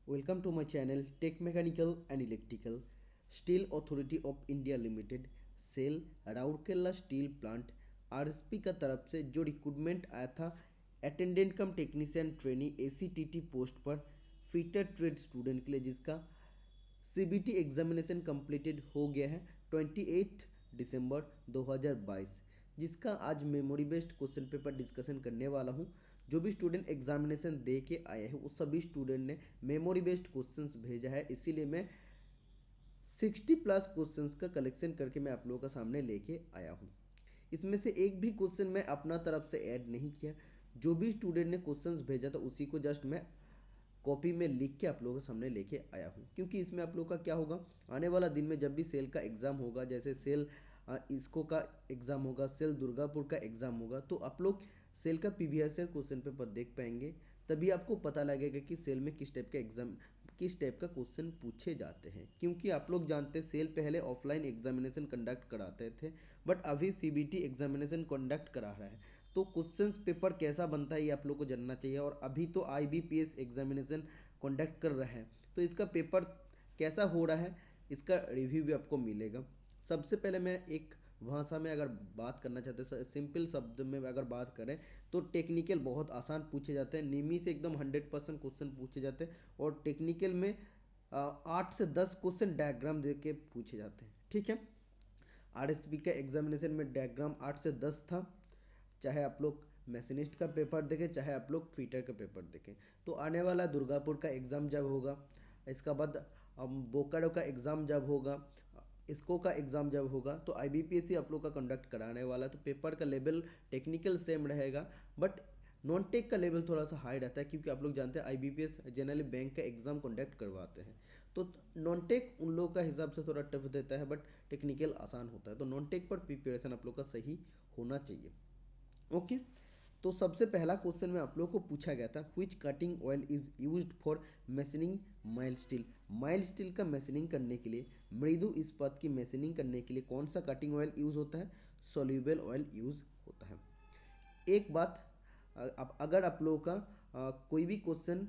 Welcome to my channel Tech Mechanical and Electrical. Steel Authority of India Limited SAIL Rourkela steel plant RSP का तरफ से जो recruitment आया था attendant cum technician trainee ACTT post पर fitter trade student के लिए, जिसका सीबीटी एग्जामिनेशन कंप्लीटेड हो गया है 28 दिसंबर 2022, जिसका आज memory based question paper discussion करने वाला हूं। जो भी स्टूडेंट एग्जामिनेशन दे के आए हैं उस सभी स्टूडेंट ने मेमोरी बेस्ड क्वेश्चंस भेजा है, इसीलिए मैं 60+ क्वेश्चंस का कलेक्शन करके मैं आप लोगों का सामने लेके आया हूँ। इसमें से एक भी क्वेश्चन मैं अपना तरफ से ऐड नहीं किया। जो भी स्टूडेंट ने क्वेश्चंस भेजा था उसी को जस्ट मैं कॉपी में लिख के आप लोगों के सामने लेके आया हूँ, क्योंकि इसमें आप लोग का क्या होगा, आने वाला दिन में जब भी सेल का एग्ज़ाम होगा, जैसे सेल इसको का एग्ज़ाम होगा, सेल दुर्गापुर का एग्ज़ाम होगा, तो आप लोग सेल का प्रीवियस ईयर क्वेश्चन पेपर देख पाएंगे। तभी आपको पता लगेगा कि सेल में किस टाइप का एग्ज़ाम, किस टाइप का क्वेश्चन पूछे जाते हैं। क्योंकि आप लोग जानते हैं सेल पहले ऑफलाइन एग्जामिनेशन कंडक्ट कराते थे, बट अभी सीबीटी एग्जामिनेशन कंडक्ट करा रहा है, तो क्वेश्चंस पेपर कैसा बनता है ये आप लोग को जानना चाहिए। और अभी तो आईबीपीएस एग्जामिनेशन कंडक्ट कर रहा है, तो इसका पेपर कैसा हो रहा है इसका रिव्यू भी आपको मिलेगा। सबसे पहले मैं एक भाषा में अगर बात करना चाहते हैं, सिंपल शब्द में अगर बात करें तो टेक्निकल बहुत आसान पूछे जाते हैं, निमी से एकदम 100% क्वेश्चन पूछे जाते हैं। और टेक्निकल में 8 से 10 क्वेश्चन डायग्राम दे के पूछे जाते हैं। ठीक है, आरएसबी का एग्जामिनेशन में डायग्राम 8 से 10 था। चाहे आप लोग मैशनिस्ट का पेपर देखें, चाहे आप लोग फीटर का पेपर देखें। तो आने वाला दुर्गापुर का एग्ज़ाम जब होगा, इसका बाद बोकारो का एग्ज़ाम जब होगा, इसको का एग्ज़ाम जब होगा, तो आईबीपीएस आप लोग का कंडक्ट कराने वाला है। तो पेपर का लेवल टेक्निकल सेम रहेगा, बट नॉन टेक का लेवल थोड़ा सा हाई रहता है, क्योंकि आप लोग जानते हैं आईबीपीएस जनरली बैंक का एग्ज़ाम कंडक्ट करवाते हैं। तो नॉन टेक उन लोगों का हिसाब से थोड़ा टफ देता है, बट टेक्निकल आसान होता है। तो नॉन टेक पर प्रिपरेशन आप लोग का सही होना चाहिए। ओके, तो सबसे पहला क्वेश्चन में आप लोग को पूछा गया था, which cutting oil is used for machining mild steel. Mild steel का मैशनिंग करने के लिए, मृदु इस्पात की मैशनिंग करने के लिए कौन सा कटिंग ऑयल यूज़ होता है? सोल्यूबल ऑयल यूज़ होता है। एक बात, अब अगर आप लोगों का कोई भी क्वेश्चन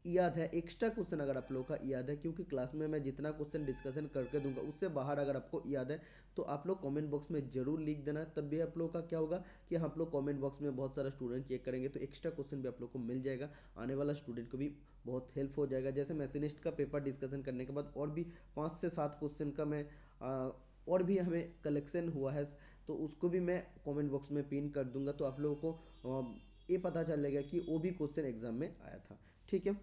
याद है, एक्स्ट्रा क्वेश्चन अगर आप लोगों का याद है, क्योंकि क्लास में मैं जितना क्वेश्चन डिस्कशन करके दूंगा उससे बाहर अगर आपको याद है तो आप लोग कमेंट बॉक्स में जरूर लिख देना। तब भी आप लोगों का क्या होगा कि आप लोग कमेंट बॉक्स में बहुत सारा स्टूडेंट चेक करेंगे, तो एक्स्ट्रा क्वेश्चन भी आप लोग को मिल जाएगा। आने वाला स्टूडेंट को भी बहुत हेल्प हो जाएगा। जैसे मैशनिस्ट का पेपर डिस्कशन करने के बाद और भी 5 से 7 क्वेश्चन का मैं और भी हमें कलेक्शन हुआ है, तो उसको भी मैं कमेंट बॉक्स में पिन कर दूंगा, तो आप लोगों को ये पता चलेगा कि वो भी क्वेश्चन एग्जाम में आया था। ठीक है,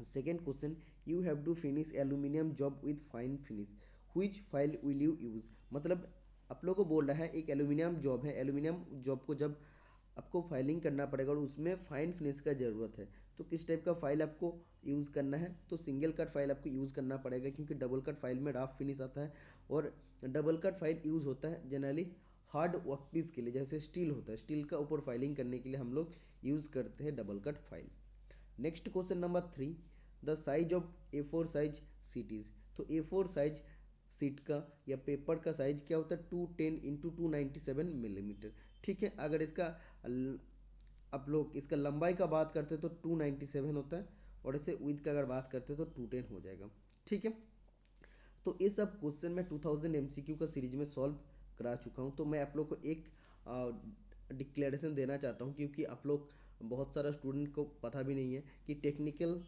second question, you have to finish aluminium job with fine finish, which file will you use. मतलब आप लोग को बोल रहा है एक एल्यूमिनियम जॉब है, एल्यूमिनियम जॉब को जब आपको फाइलिंग करना पड़ेगा और उसमें फाइन फिनिश का ज़रूरत है, तो किस टाइप का फाइल आपको यूज़ करना है? तो सिंगल कट फाइल आपको यूज़ करना पड़ेगा, क्योंकि डबल कट फाइल में रफ फिनिश आता है। और डबल कट फाइल यूज़ होता है जनरली हार्ड वर्क पीस के लिए, जैसे स्टील होता है, स्टील का ऊपर फाइलिंग करने के लिए हम लोग यूज़ करते हैं double cut file. Next question number 3, the size of A4 size seat is. तो A4 साइज सीट का या पेपर का साइज क्या होता है? 210 इंटू 297 मिलीमीटर। ठीक है, अगर इसका आप लोग इसका लंबाई का बात करते हैं तो 297 होता है, और इसे विड्थ का अगर बात करते हैं तो 210 हो जाएगा। ठीक है, तो ये सब क्वेश्चन मैं 2000 MCQ का सीरीज में सॉल्व करा चुका हूँ। तो मैं आप लोग को एक डिक्लेरेशन देना चाहता हूँ, क्योंकि आप लोग बहुत सारा स्टूडेंट को पता भी नहीं है कि टेक्निकल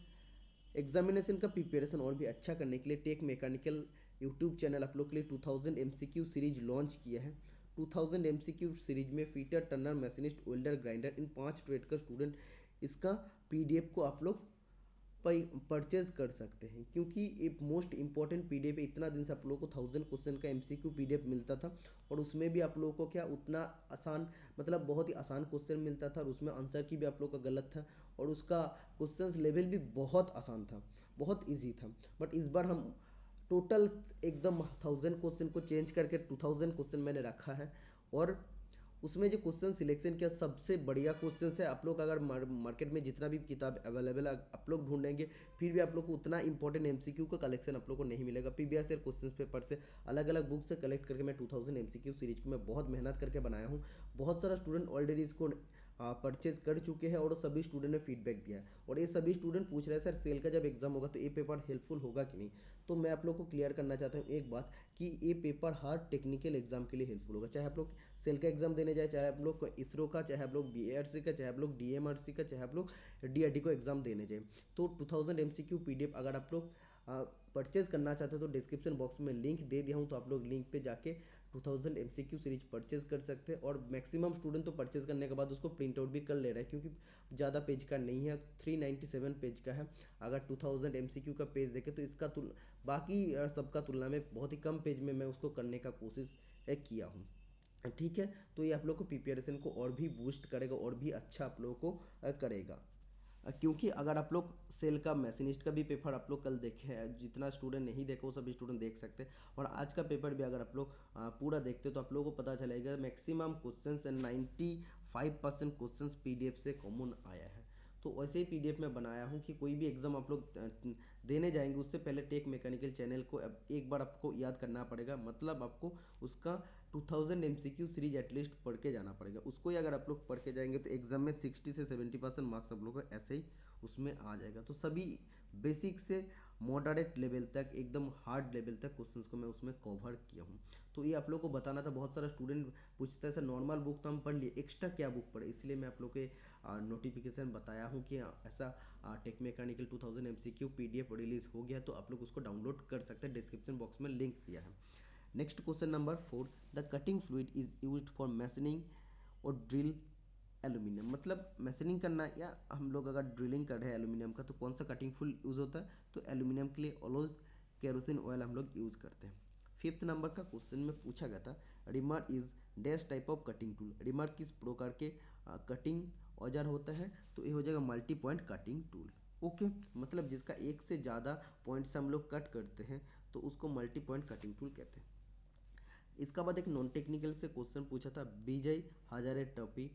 एग्जामिनेशन का प्रिपरेशन और भी अच्छा करने के लिए टेक मैकेनिकल यूट्यूब चैनल आप लोग के लिए 2000 MCQ सीरीज लॉन्च किया है। 2000 MCQ सीरीज में fitter, turner, machinist, welder, grinder, इन 5 ट्रेड का स्टूडेंट इसका PDF को आप लोग परचेज कर सकते हैं, क्योंकि एक मोस्ट इंपॉर्टेंट PDF है। इतना दिन से आप लोगों को 1000 क्वेश्चन का MCQ PDF मिलता था, और उसमें भी आप लोगों को क्या उतना आसान, मतलब बहुत ही आसान क्वेश्चन मिलता था, और उसमें आंसर की भी आप लोग का गलत था, और उसका क्वेश्चंस लेवल भी बहुत आसान था, बहुत ईजी था। बट इस बार हम टोटल एकदम 1000 क्वेश्चन को चेंज करके 2000 क्वेश्चन मैंने रखा है, और उसमें जो क्वेश्चन सिलेक्शन किया सबसे बढ़िया क्वेश्चन है। आप लोग अगर मार्केट में जितना भी किताब अवेलेबल है आप लोग ढूंढेंगे, फिर भी आप लोग को उतना इंपॉर्टेंट MCQ का कलेक्शन आप लोग को नहीं मिलेगा। प्रीवियस ईयर क्वेश्चन पेपर से अलग अलग बुक से कलेक्ट करके मैं 2000 MCQ सीरीज को मैं बहुत मेहनत करके बनाया हूँ। बहुत सारा स्टूडेंट ऑलरेडी इसको परचेज कर चुके हैं और सभी स्टूडेंट ने फीडबैक दिया है। और ये सभी स्टूडेंट पूछ रहे हैं सर सेल का जब एग्जाम होगा तो ये पेपर हेल्पफुल होगा कि नहीं। तो मैं आप लोग को क्लियर करना चाहता हूँ एक बात कि ये पेपर हर टेक्निकल एग्जाम के लिए हेल्पफुल होगा। चाहे आप लोग सेल का एग्जाम देने जाए, चाहे आप लोग इसरो का, चाहे आप लोग BARC का, चाहे आप लोग DMRC का, चाहे आप लोग DRD को एग्जाम देने जाए। तो 2000 MCQ PDF अगर आप लोग परचेज करना चाहते हो तो डिस्क्रिप्शन बॉक्स में लिंक दे दिया हूँ, तो आप लोग लिंक पे जाके 2000 MCQ सीरीज परचेज कर सकते हैं। और मैक्सिमम स्टूडेंट तो परचेज करने के बाद उसको प्रिंट आउट भी कर ले रहा है, क्योंकि ज़्यादा पेज का नहीं है, 397 पेज का है। अगर 2000 MCQ का पेज देखें तो इसका बाकी सबका तुलना में बहुत ही कम पेज में मैं उसको करने का कोशिश किया हूँ। ठीक है, तो ये आप लोग को प्रिपरेशन को और भी बूस्ट करेगा और भी अच्छा आप लोगों को करेगा। क्योंकि अगर आप लोग सेल का मैशिनिस्ट का भी पेपर आप लोग कल देखे हैं, जितना स्टूडेंट नहीं देखा वो सभी स्टूडेंट देख सकते हैं। और आज का पेपर भी अगर आप लोग पूरा देखते तो आप लोगों को पता चलेगा maximum questions and 95% questions PDF से कॉमन आया है। तो वैसे ही PDF में बनाया हूँ कि कोई भी एग्जाम आप लोग देने जाएंगे उससे पहले टेक मैकेनिकल चैनल को एक बार आपको याद करना पड़ेगा। मतलब आपको उसका 2000 MCQ सीरीज एटलीस्ट पढ़ के जाना पड़ेगा। उसको ही अगर आप लोग पढ़ के जाएंगे तो एग्जाम में 60 से 70% मार्क्स आप लोग को ऐसे ही उसमें आ जाएगा। तो सभी बेसिक से मॉडरेट लेवल तक, एकदम हार्ड लेवल तक क्वेश्चंस को मैं उसमें कवर किया हूँ। तो ये आप लोग को बताना था। बहुत सारा स्टूडेंट पूछता है सर नॉर्मल बुक तो हम पढ़ लिए, एक्स्ट्रा क्या बुक पढ़े, इसलिए मैं आप लोग के नोटिफिकेशन बताया हूँ कि ऐसा tech mechanical 2000 MCQ PDF release हो गया, तो आप लोग उसको डाउनलोड कर सकते हैं। डिस्क्रिप्शन बॉक्स में लिंक दिया है। Next question number 4, the cutting fluid is used for machining और ड्रिल एल्यूमिनियम। मतलब मैशनिंग करना या हम लोग अगर ड्रिलिंग कर रहे हैं एल्यूमिनियम का तो कौन सा कटिंग फ्लूइड यूज़ होता है, तो एल्यूमिनियम के लिए ऑलवेज केरोसिन ऑयल हम लोग यूज़ करते हैं। 5th नंबर का क्वेश्चन में पूछा गया था, reamer is dash type of cutting tool. Reamer किस प्रकार के कटिंग औजार होता है, तो ये हो जाएगा multi point cutting tool. Okay, मतलब जिसका एक से ज़्यादा पॉइंट से हम लोग कट करते हैं तो उसको मल्टी पॉइंट कटिंग टूल कहते हैं। इसका बाद एक नॉन टेक्निकल से क्वेश्चन पूछा था, Vijay Hazare trophy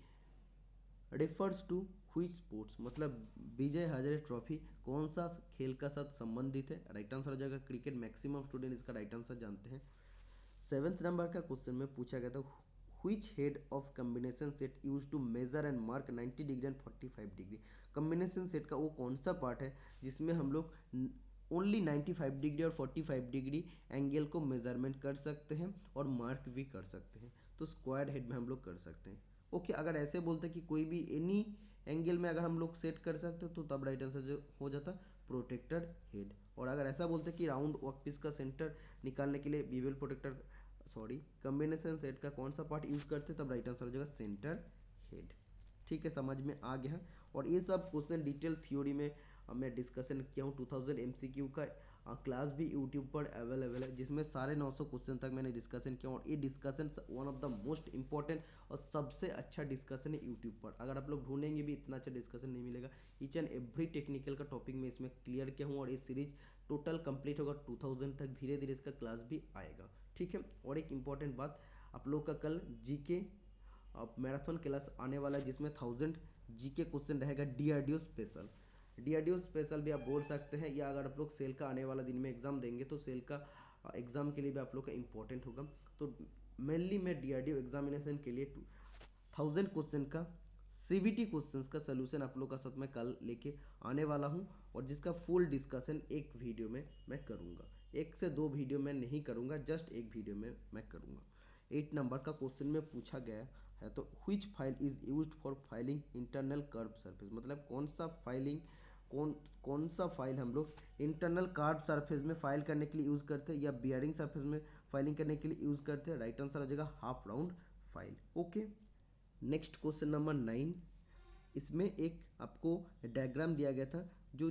refers to हुई स्पोर्ट्स। मतलब विजय हजारे ट्रॉफी कौन सा खेल का साथ संबंधित है, राइट आंसर हो जाएगा क्रिकेट। मैक्सिमम स्टूडेंट इसका राइट आंसर जानते हैं। 7th नंबर का क्वेश्चन में पूछा गया था, which head of combination set used to measure and mark 90 degree and 45 degree. Combination set का वो कौन सा पार्ट है जिसमें हम लोग ओनली 95 डिग्री और 45 डिग्री एंगल को मेजरमेंट कर सकते हैं और मार्क भी कर सकते हैं। तो स्क्वायर हेड में हम लोग कर सकते हैं। ओके, अगर ऐसे बोलते कि कोई भी एनी एंगल में अगर हम लोग सेट कर सकते हैं तो तब राइट आंसर जो हो जाता प्रोटेक्टेड हेड। और अगर ऐसा बोलते कि राउंड वर्कपीस का सेंटर निकालने के लिए बीवेल प्रोटेक्टर कॉम्बिनेशन सेट का कौन सा पार्ट यूज करते तब राइट आंसर हो जाएगा सेंटर हेड। ठीक है, समझ में आ गया। और ये सब क्वेश्चन डिटेल थ्योरी में मैं डिस्कशन किया हूँ। 2000 MCQ का क्लास भी यूट्यूब पर अवेलेबल है, जिसमें 950 क्वेश्चन तक मैंने डिस्कशन किया। और ये discussion one of the most important और सबसे अच्छा डिस्कशन है यूट्यूब पर। अगर आप लोग ढूंढेंगे भी इतना अच्छा डिस्कशन नहीं मिलेगा। ईच एंड एवरी टेक्निकल का टॉपिक में इसमें क्लियर किया हूँ। और ये सीरीज टोटल कंप्लीट होगा 2000 तक, धीरे धीरे इसका क्लास भी आएगा। ठीक है, और एक इम्पॉर्टेंट बात, आप लोग का कल GK मैराथन क्लास आने वाला है, जिसमें 1000 GK क्वेश्चन रहेगा। DRDO स्पेशल, DRDO स्पेशल भी आप बोल सकते हैं, या अगर आप लोग सेल का आने वाला दिन में एग्जाम देंगे तो सेल का एग्जाम के लिए भी आप लोग का इंपॉर्टेंट होगा। तो मेनली मैं DRDO एग्जामिनेशन के लिए 1000 क्वेश्चन का CVT क्वेश्चंस का सलूशन आप लोग का साथ में कल लेके आने वाला हूं। और जिसका फुल डिस्कशन एक वीडियो में मैं करूंगा, 1 से 2 वीडियो में नहीं करूंगा, जस्ट एक वीडियो में मैं करूंगा। 8 नंबर का क्वेश्चन में पूछा गया है, तो which file is used for filing internal curve surface. मतलब कौन सा फाइलिंग कौन सा फाइल हम लोग इंटरनल कार्व सरफेस में फाइल करने के लिए यूज़ करते हैं या बियरिंग सरफेस में फाइलिंग करने के लिए यूज़ करते हैं। राइट आंसर हो जाएगा half round file. Okay, next question number 9, इसमें एक आपको डायग्राम दिया गया था जो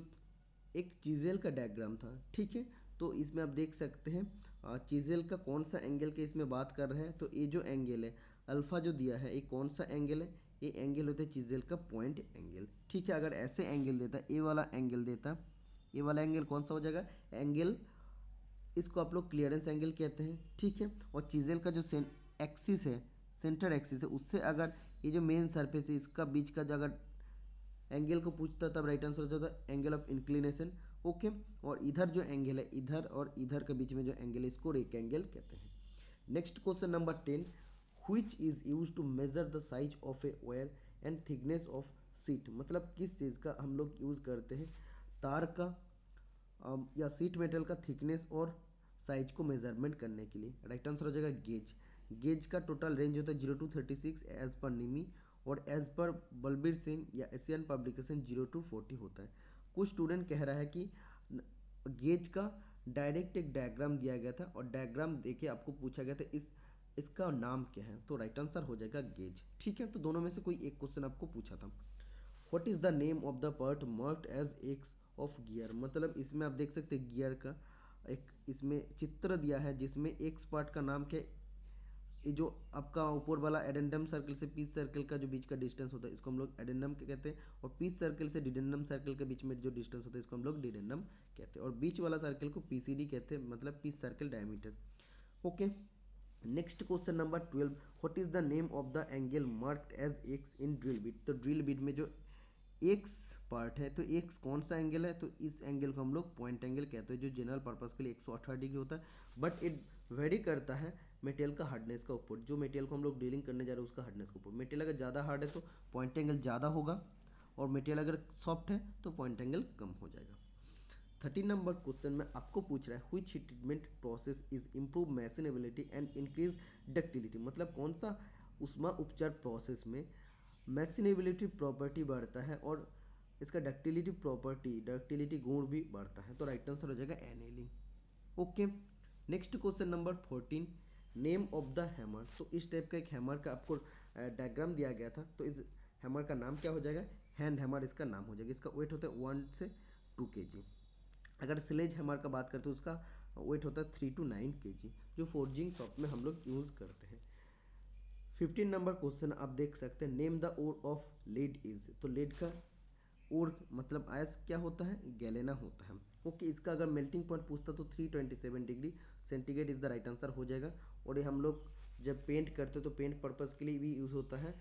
एक चीजेल का डायग्राम था। ठीक है, तो इसमें आप देख सकते हैं चीजेल का कौन सा एंगल के इसमें बात कर रहे हैं। तो ये जो एंगल है अल्फा जो दिया है, ये कौन सा एंगल है, ये एंगल होता है चीजेल का पॉइंट एंगल। ठीक है, अगर ऐसे एंगल देता, ये वाला एंगल देता, ये वाला एंगल कौन सा हो जाएगा एंगल, इसको आप लोग क्लियरेंस एंगल कहते हैं। ठीक है, और चीजेल का जो एक्सिस है, सेंटर एक्सिस है, उससे अगर ये जो मेन सरफेस है इसका बीच का जो अगर एंगल को पूछता तब राइट आंसर हो जाता एंगल ऑफ इंक्लिनेशन। ओके, और इधर जो एंगल है, इधर और इधर के बीच में जो एंगल है इसको रेक एंगल कहते हैं। Next question number 10, which is used to measure the size of a wire and thickness of sheet, मतलब किस चीज़ का हम लोग यूज़ करते हैं तार का या सीट मेटल का थिकनेस और साइज को मेजरमेंट करने के लिए। राइट आंसर हो जाएगा गेज। गेज का टोटल रेंज होता है 0 to 36 एज पर निमी, और एज पर बलबीर सिंह या एशियन पब्लिकेशन 0 to 40 होता है। कुछ स्टूडेंट कह रहा है कि गेज का डायरेक्ट एक डायग्राम दिया गया था और डायग्राम देके आपको पूछा गया था इसका नाम क्या है, तो राइट आंसर हो जाएगा गेज। ठीक है, तो दोनों में से कोई एक क्वेश्चन आपको पूछा था। What is the name of the part marked as X of gear, मतलब इसमें आप देख सकते हैं गियर का एक इसमें चित्र दिया है जिसमें एक्स पार्ट का नाम क्या है। ये जो आपका ऊपर वाला एडेंडम सर्कल से पीस सर्कल का जो बीच का डिस्टेंस होता है इसको हम लोग एडेंडम कहते हैं, और पीस सर्कल से डिडेंडम सर्कल के बीच में जो डिस्टेंस होता है इसको हम लोग डिडेंडम कहते हैं, और बीच वाला सर्कल को पीसीडी कहते हैं, मतलब pitch circle diameter. Okay, next question number 12, what is the name of the angle marked as X in drill bit, तो ड्रिल बिट में जो एक्स पार्ट है तो एक्स कौन सा एंगल है, तो इस एंगल को हम लोग पॉइंट एंगल कहते हैं, जो जनरल पर्पस के लिए 118 डिग्री होता है, बट इट वेरी करता है मेटेरियल का हार्डनेस का ऊपर, जो मेटेरियल को हम लोग डीलिंग करने जा रहे हैं उसका हार्डनेस के ऊपर। मेटेरियल अगर ज़्यादा हार्ड है तो पॉइंट एंगल ज़्यादा होगा, और मेटेरियल अगर सॉफ्ट है तो पॉइंट एंगल कम हो जाएगा। 13 नंबर क्वेश्चन में आपको पूछ रहा है which treatment process is improve machinability and increase ductility, मतलब कौन सा उष्मा उपचार प्रोसेस में मैशनेबिलिटी प्रॉपर्टी बढ़ता है और इसका डक्टिलिटी गुण भी बढ़ता है, तो राइट आंसर हो जाएगा annealing. Okay, next question number 14, name of the hammer, तो इस टाइप का एक हैमर का आपको डायग्राम दिया गया था, तो इस हैमर का नाम क्या हो जाएगा, हैंड हैमर इसका नाम हो जाएगा। इसका वेट होता है 1 से 2 kg। अगर स्लेज हैमर का बात करते हैं उसका वेट होता है 3 to 9 kg, जो फोर्जिंग शॉप में हम लोग यूज़ करते हैं। 15 नंबर क्वेश्चन आप देख सकते हैं, name the ore of lead is, तो लेड का ओर मतलब आयस क्या होता है, गैलेना होता है। ओके, इसका अगर मेल्टिंग पॉइंट पूछता तो 327 degree centigrade is the right answer हो जाएगा, और ये हम लोग जब पेंट करते तो पेंट पर्पज के लिए भी यूज़ होता है।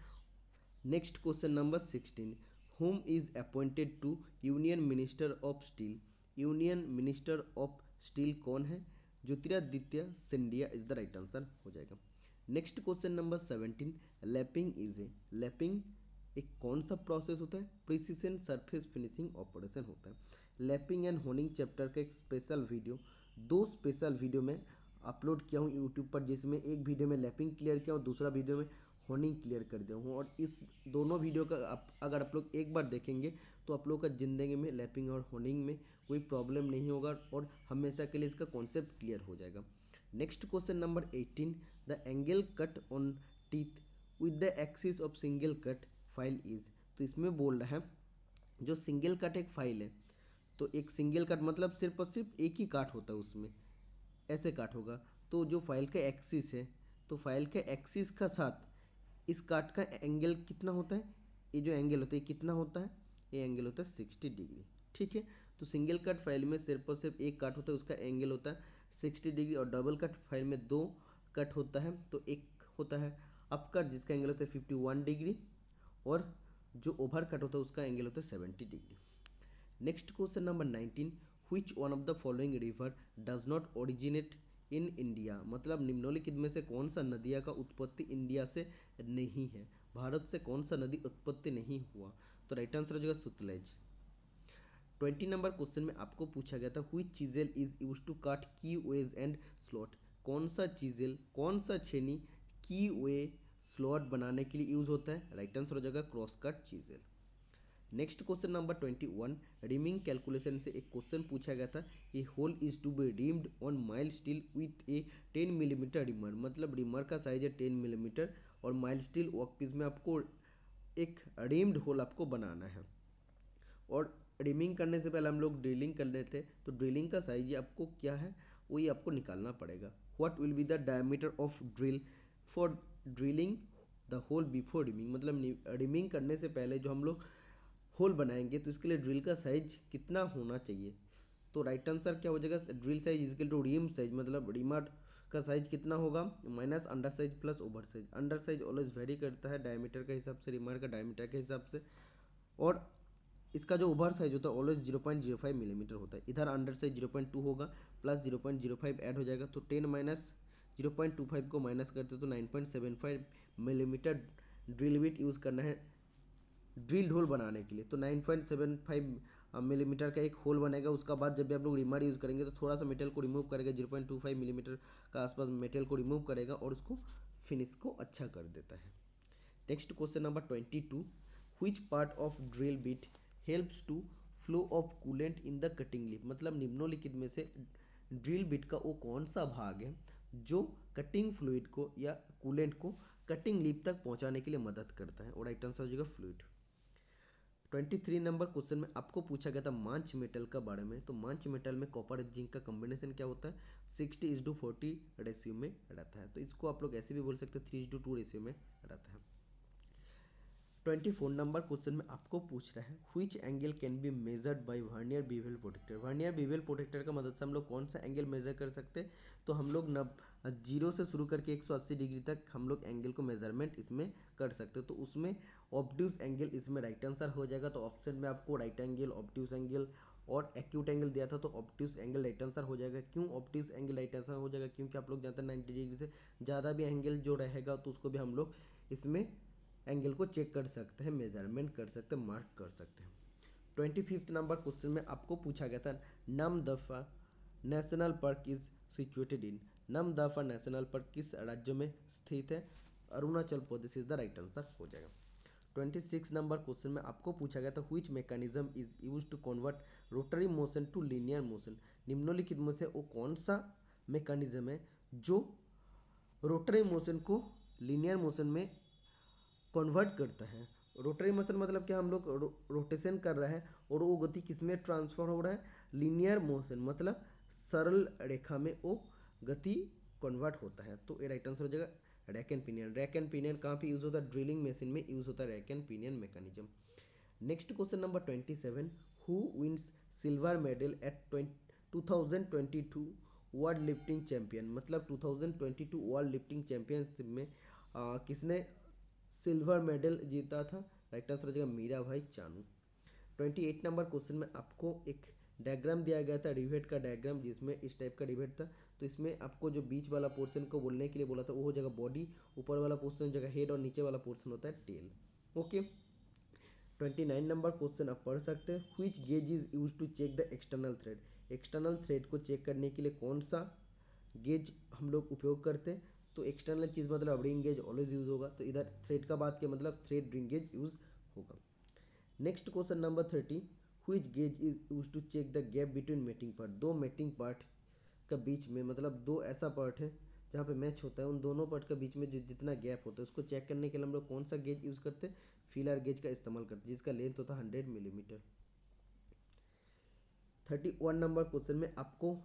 Next question number 16, whom is appointed to union minister of steel, union minister of steel कौन है, Jyotiraditya Scindia is the right answer हो जाएगा। Next question number 17, lapping is a, lapping एक कौन सा प्रोसेस होता है, प्रिसिशन सरफेस फिनिशिंग ऑपरेशन होता है। लैपिंग एंड होनिंग चैप्टर का एक स्पेशल वीडियो, दो स्पेशल वीडियो में अपलोड किया हूँ यूट्यूब पर, जिसमें एक वीडियो में लैपिंग क्लियर किया और दूसरा वीडियो में होनिंग क्लियर कर दिया हूँ, और इस दोनों वीडियो का अगर आप लोग एक बार देखेंगे तो आप लोग का ज़िंदगी में लैपिंग और होनिंग में कोई प्रॉब्लम नहीं होगा और हमेशा के लिए इसका कॉन्सेप्ट क्लियर हो जाएगा। Next question number 18, the angle cut on teeth with the axis of single cut file is, तो इसमें बोल रहा है जो सिंगल कट एक फाइल है, तो एक सिंगल कट मतलब सिर्फ और सिर्फ एक ही काट होता है उसमें, ऐसे काट होगा, तो जो फाइल का एक्सिस है तो फाइल के एक्सिस का साथ इस काट का एंगल कितना होता है, ये जो एंगल होता है कितना होता है, ये एंगल होता है 60 डिग्री। ठीक है, तो सिंगल कट फाइल में सिर्फ और सिर्फ एक काट होता है, उसका एंगल होता है 60 डिग्री, और डबल कट फाइल में दो कट होता है, तो एक होता है अप कट जिसका एंगल होता है 51 डिग्री, और जो ओवर कट होता है उसका एंगल होता है 70 degree. Next question number 19, which one of the following river does not originate in India, मतलब निम्नलिखित में से कौन सा नदिया का उत्पत्ति इंडिया से नहीं है, भारत से कौन सा नदी उत्पत्ति नहीं हुआ, तो राइट आंसर हो जाएगा सतलज। 20 नंबर क्वेश्चन में आपको पूछा गया था व्हिच चीजेल इज यूज टू काट की वेज एंड स्लॉट, कौन सा चीजेल कौन सा छेनी की वे स्लॉट बनाने के लिए यूज होता है, राइट आंसर हो जाएगा cross cut chisel. Next question number 21, reaming calculation से एक क्वेश्चन पूछा गया था, a hole is to be reamed on mile steel with a 10 millimetre reamer, मतलब रिमर का साइज है 10 मिलीमीटर और माइल स्टील वर्कपीस में आपको एक रिम्ड होल आपको बनाना है, और रिमिंग करने से पहले हम लोग ड्रिलिंग कर रहे थे, तो ड्रिलिंग का साइज आपको क्या है वही आपको निकालना पड़ेगा। What will be the diameter of drill for drilling the hole before reaming, मतलब रिमिंग करने से पहले जो हम लोग होल बनाएंगे तो इसके लिए ड्रिल का साइज कितना होना चाहिए, तो राइट आंसर क्या हो जाएगा, drill size equal to ream size, मतलब रिमर का साइज कितना होगा minus under size plus over size. Under size always vary करता है डायमीटर के हिसाब से, रिमर का डायमीटर के हिसाब से, और इसका जो ओवर साइज होता है ऑलवेज 0.05 मिलीमीटर होता है। इधर अंडर साइज 0.2 होगा प्लस 0.05 ऐड हो जाएगा, तो 10 माइनस 0.25 को माइनस करते तो 9.75 मिलीमीटर ड्रिल बिट यूज़ करना है ड्रिल्ड होल बनाने के लिए। तो 9.75 मिलीमीटर का एक होल बनेगा। उसका बाद जब भी आप लोग रिमर यूज़ करेंगे तो थोड़ा सा मेटल को रिमूव करेगा, 0.25 मिलीमीटर का आसपास मेटल को रिमूव करेगा और उसको फिनिश को अच्छा कर देता है। Next question number 22, which part of drill bit helps to flow of coolant in the cutting lip. मतलब निम्नलिखित में से ड्रिल बिट का वो कौन सा भाग है जो कटिंग फ्लूइड को या कूलेंट को कटिंग लिप तक पहुंचाने के लिए मदद करता है। और राइट आंसर हो जाएगा फ्लूइड। 23 नंबर क्वेश्चन में आपको पूछा गया था मांच मेटल का बारे में। तो मांच मेटल में कॉपर और जिंक का कॉम्बिनेशन क्या होता है, 60:40 रेशियो में रहता है। तो इसको आप लोग ऐसे भी बोल सकते हैं 3:2 रेशियो में रहता है। 24 नंबर क्वेश्चन में आपको पूछ रहा है which angle can be measured by vernier bevel protractor. Vernier bevel protractor का मदद से हम लोग कौन सा एंगल मेजर कर सकते हैं। तो हम लोग 0 से शुरू करके 180 डिग्री तक हम लोग एंगल को मेजरमेंट इसमें कर सकते हैं। तो उसमें ऑब्ट्यूज एंगल इसमें राइट आंसर हो जाएगा। तो ऑप्शन में आपको राइट एंगल, ऑब्ट्यूज एंगल और एक्यूट एंगल दिया था, तो ऑब्ट्यूज एंगल राइट आंसर हो जाएगा। क्यों ऑब्ट्यूज एंगल राइट आंसर हो जाएगा, क्योंकि आप लोग जानते हैं 90 डिग्री से ज़्यादा भी एंगल जो रहेगा तो उसको भी हम लोग इसमें एंगल को चेक कर सकते हैं, मेजरमेंट कर सकते हैं, मार्क कर सकते हैं। 25 नंबर क्वेश्चन में आपको पूछा गया था Namdapha national park is situated in. Namdapha national park किस राज्य में स्थित है, Arunachal Pradesh is the right answer हो जाएगा। 26 नंबर क्वेश्चन में आपको पूछा गया था which mechanism is used to convert rotary motion to linear motion. निम्नलिखित में से वो कौन सा मैकेनिज्म है जो रोटरी मोशन को लीनियर मोशन में कन्वर्ट करता है। रोटरी मोशन मतलब क्या, हम लोग रोटेशन कर रहे हैं और वो गति किस में ट्रांसफर हो रहा है, लीनियर मोशन मतलब सरल रेखा में वो गति कन्वर्ट होता है। तो ये राइट आंसर हो जाएगा rack and pinion. Rack and pinion कहाँ पे यूज होता है, ड्रिलिंग मशीन में यूज होता है rack and pinion mechanism. Next question number 27, who wins silver medal at 2022 world lifting champion. मतलब 2022 वर्ल्ड लिफ्टिंग चैंपियनशिप में किसने सिल्वर मेडल जीता था, राइट आंसर हो जाएगा मीरा भाई चानू। 28 नंबर क्वेश्चन में आपको एक डायग्राम दिया गया था, रिवेट का डायग्राम, जिसमें इस टाइप का रिवेट था। तो इसमें आपको जो बीच वाला पोर्शन को बोलने के लिए बोला था वो हो जाएगा बॉडी, ऊपर वाला पोर्शन हो जाएगा हेड और नीचे वाला पोर्शन होता है टेल। ओके। 29 नंबर क्वेश्चन आप पढ़ सकते हैं which gauge is use to check the external thread. External thread को चेक करने के लिए कौन सा गेज हम लोग उपयोग करते हैं। तो एक्सटर्नल चीज़ मतलब रिंग गेज ऑलवेज यूज होगा। तो इधर थ्रेड का बात किया मतलब थ्रेड रिंग गेज यूज होगा। Next question number 30, which gauge is use to check the gap between mating part. दो मेटिंग पार्ट का बीच में, मतलब दो ऐसा पार्ट है जहाँ पे मैच होता है, उन दोनों पार्ट के बीच में जितना गैप होता है उसको चेक करने के लिए हम लोग कौन सा गेज यूज करते हैं, फीलर गेज का इस्तेमाल करते हैं, जिसका लेंथ होता है 100 मिलीमीटर। 31 नंबर क्वेश्चन में आपको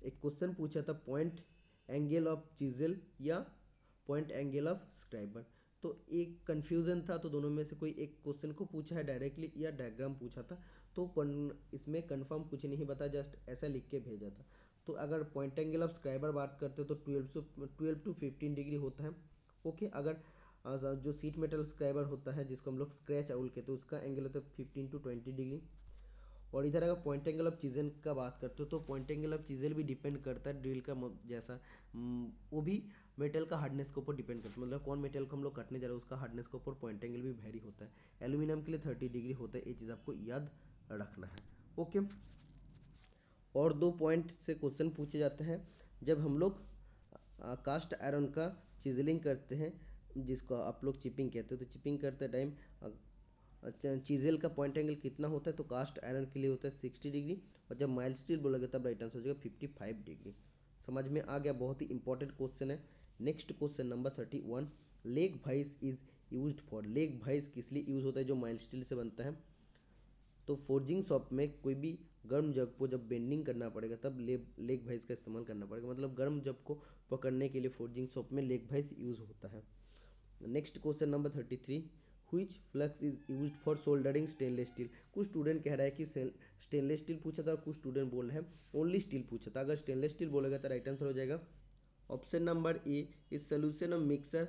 एक क्वेश्चन पूछा था पॉइंट एंगल ऑफ चिजल या पॉइंट एंगल ऑफ स्क्राइबर। तो एक कन्फ्यूजन था, तो दोनों में से कोई एक क्वेश्चन को पूछा है डायरेक्टली या डायग्राम पूछा था। तो इसमें कंफर्म कुछ नहीं बता, जस्ट ऐसा लिख के भेजा था। तो अगर पॉइंट एंगल ऑफ स्क्राइबर बात करते हो तो 12 to 15 डिग्री होता है। ओके। अगर जो सीट मेटल स्क्राइबर होता है जिसको हम लोग स्क्रैच आउल कहते हैं, उसका एंगल होता है 15 to 20 डिग्री। और इधर अगर पॉइंट एंगल ऑफ चीज़ल का बात करते हो तो पॉइंट एंगल ऑफ चीज़ल भी डिपेंड करता है ड्रिल का जैसा, वो भी मेटल का हार्डनेस के ऊपर डिपेंड करता है। मतलब कौन मेटल को हम लोग काटने जा रहे हैं उसका हार्डनेस के ऊपर पॉइंट एंगल भी वेरी होता है। एल्यूमिनियम के लिए 30 डिग्री होता है, ये चीज़ आपको याद रखना है। ओके। और दो पॉइंट से क्वेश्चन पूछे जाते हैं जब हम लोग कास्ट आयरन का चिजलिंग करते हैं, जिसको आप लोग चिपिंग कहते हैं। तो चिपिंग करते टाइम चीजेल का पॉइंट एंगल कितना होता है, तो कास्ट आयरन के लिए होता है 60 डिग्री। और जब माइल्ड स्टील बोलोगे तब राइट आंसर हो जाएगा 55 डिग्री। समझ में आ गया, बहुत ही इंपॉर्टेंट क्वेश्चन है। Next question number 31, leg vice is used for. Leg vice किस लिए यूज होता है, जो माइल्ड स्टील से बनता है। तो फोर्जिंग शॉप में कोई भी गर्म जग को जब बेंडिंग करना पड़ेगा तब लेग वाइस का इस्तेमाल करना पड़ेगा। मतलब गर्म जग को पकड़ने के लिए फोर्जिंग शॉप में लेग वाइस यूज होता है। Next question number 33, which flux is used for soldering stainless steel. कुछ स्टूडेंट कह रहा है कि स्टेनलेस स्टील पूछा था और कुछ स्टूडेंट बोल रहे हैं ओनली स्टील पूछा था। अगर स्टेनलेस स्टील बोलेगा तो राइट आंसर हो जाएगा option number A is solution of mixer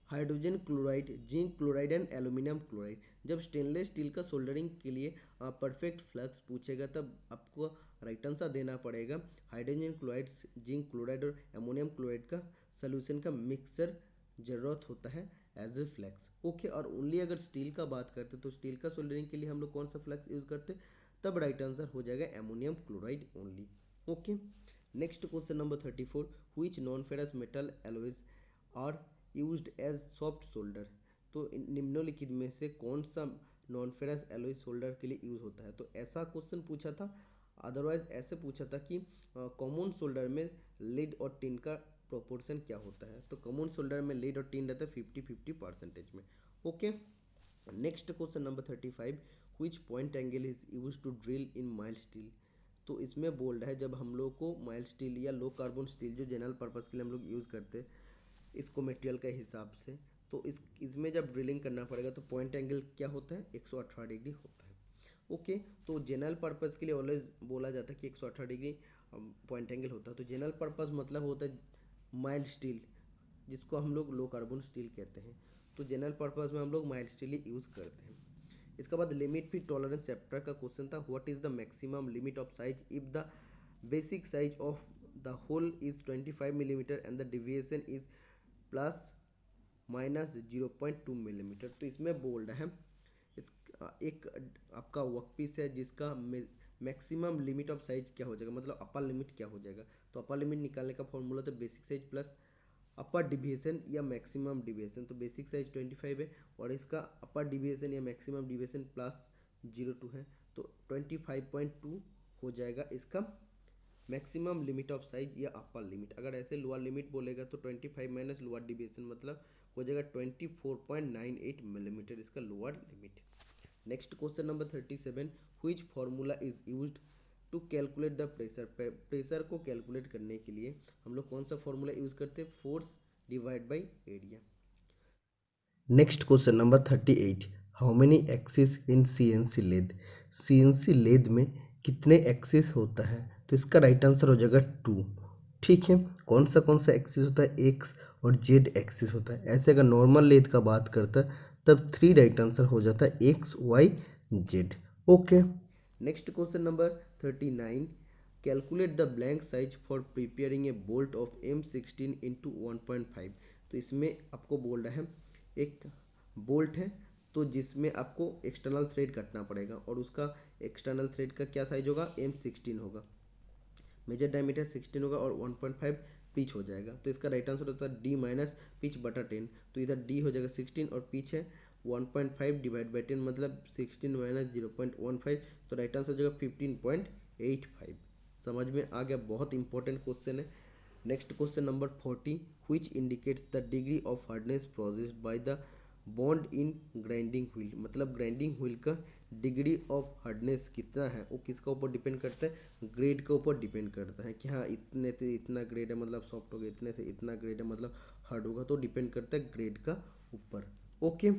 hydrogen chloride, zinc chloride and aluminium chloride. जब स्टेनलेस स्टील का सोल्डरिंग के लिए परफेक्ट फ्लक्स पूछेगा तब आपको राइट आंसर देना पड़ेगा हाइड्रोजन क्लोराइड, जिंक क्लोराइड और एमोनियम क्लोराइड का सोल्यूशन का मिक्सर ज़रूरत होता है एज ए फ्लैक्स। ओके, और ओनली अगर स्टील का बात करते तो स्टील का सोल्डरिंग के लिए हम लोग कौन सा फ्लैक्स यूज करते, तब राइट आंसर हो जाएगा ammonium chloride only. Okay, next question number 34, which non ferrous metal alloys are used as soft solder. तो निम्नलिखित में से कौन सा नॉन फेरस एलॉय सोल्डर के लिए यूज होता है। तो ऐसा क्वेश्चन पूछा था, अदरवाइज ऐसे पूछा था कि कॉमन सोल्डर में लीड और टिन का प्रोपोर्शन क्या होता है। तो कॉमन सोल्डर में लीड और टिन रहता है 50-50% में। Okay, next question number 35, which point angle is use to drill in mild steel. तो इसमें बोल रहा है जब हम लोग को माइल्ड स्टील या लो कार्बन स्टील जो जनरल पर्पस के लिए हम लोग यूज़ करते हैं इसको मटेरियल के हिसाब से, तो इसमें जब ड्रिलिंग करना पड़ेगा तो पॉइंट एंगल क्या होता है, 118 डिग्री होता है। ओके, तो जनरल पर्पस के लिए ऑलवेज बोला जाता है कि 118 डिग्री पॉइंट एंगल होता है। तो जनरल पर्पस मतलब होता है माइल्ड स्टील, जिसको हम लोग लो कार्बन स्टील कहते हैं। तो जनरल पर्पस में हम लोग माइल्ड स्टील ही यूज़ करते हैं। इसके बाद लिमिट फिट टॉलरेंस चैप्टर का क्वेश्चन था, what is the maximum limit of size if the basic size of the hole is 25 millimetre and the deviation is plus minus 0.2 millimetre. तो इसमें बोल रहा है इस एक आपका वर्कपीस है जिसका मैक्सिमम लिमिट ऑफ साइज क्या हो जाएगा, मतलब अपर लिमिट क्या हो जाएगा। तो अपर लिमिट निकालने का फॉर्मूला तो बेसिक साइज प्लस अपर डिविएशन या मैक्सिमम डिविएशन। तो बेसिक साइज 25 है और इसका अपर डिविएशन या मैक्सिमम डिविएशन प्लस 0.2 है, तो 25.2 हो जाएगा इसका मैक्सिमम लिमिट ऑफ साइज या अपर लिमिट। अगर ऐसे लोअर लिमिट बोलेगा तो 25 माइनस लोअर डिविएशन मतलब हो जाएगा 24.98 मिलीमीटर इसका lower limit. Next question number 37, which formula is used to calculate the pressure. Pressure को कैलकुलेट करने के लिए हम लोग कौन सा फॉर्मूला यूज करते हैं, force divide by area. Next question number 38, how many axis in CNC lathe. CNC lathe में कितने एक्सिस होता है, तो इसका राइट आंसर हो जाएगा 2। ठीक है, कौन सा एक्सिस होता है, एक्स और जेड एक्सिस होता है। ऐसे अगर नॉर्मल लेद का बात करता है तब 3 राइट आंसर हो जाता है x y z. Okay, next question number 39, calculate the blank size for preparing a bolt of M16 into 1.5। तो इसमें आपको बोल रहा है एक बोल्ट है तो जिसमें आपको एक्सटर्नल थ्रेड काटना पड़ेगा और उसका एक्सटर्नल थ्रेड का क्या साइज होगा, M16 होगा, मेजर डायमीटर 16 होगा और 1.5 पिच हो जाएगा। तो इसका राइट आंसर होता है D माइनस पिच बटा 10। तो इधर D हो जाएगा 16 और पिच है 1.5 डिवाइड बाई 10 मतलब 16 माइनस 0.15, तो राइट आंसर हो जाएगा 15.85। समझ में आ गया, बहुत इंपॉर्टेंट क्वेश्चन है। Next question number 40, which indicates the degree of hardness produced by the bond in grinding wheel. मतलब ग्राइंडिंग व्हील का डिग्री ऑफ हार्डनेस कितना है वो किसका ऊपर डिपेंड करता है, ग्रेड के ऊपर डिपेंड करता है कि हाँ इतने से इतना ग्रेड है मतलब सॉफ्ट होगा, इतने से इतना ग्रेड है मतलब हार्ड होगा, तो डिपेंड करता है ग्रेड का ऊपर। ओके,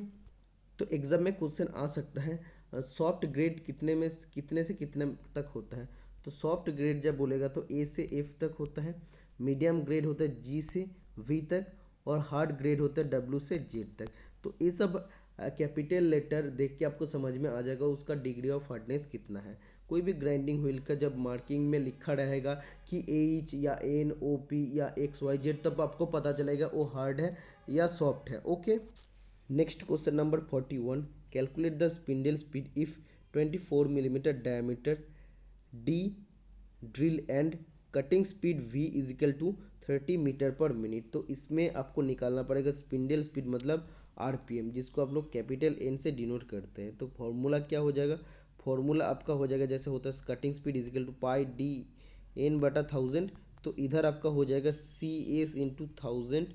तो एग्जाम में क्वेश्चन आ सकता है सॉफ्ट ग्रेड कितने से कितने तक होता है। तो सॉफ्ट ग्रेड जब बोलेगा तो ए से एफ तक होता है, मीडियम ग्रेड होता है जी से वी तक और हार्ड ग्रेड होता है डब्ल्यू से जेड तक। तो ये सब कैपिटल लेटर देख के आपको समझ में आ जाएगा उसका डिग्री ऑफ हार्डनेस कितना है। कोई भी ग्राइंडिंग व्हील का जब मार्किंग में लिखा रहेगा कि एच या एन ओ पी या एक्स वाई जेड तब आपको पता चलेगा वो हार्ड है या सॉफ्ट है। Okay, next question number 41, calculate the spindle speed if 24 millimetre diameter D drill and cutting speed v is equal to 30 metre per minute. तो इसमें आपको निकालना पड़ेगा स्पिंडल स्पीड मतलब आरपीएम, जिसको आप लोग कैपिटल एन से डिनोट करते हैं। तो फॉर्मूला क्या हो जाएगा, फॉर्मूला आपका हो जाएगा जैसे होता है cutting speed is equal to pi D N बटा 1000। तो इधर आपका हो जाएगा C S into 1000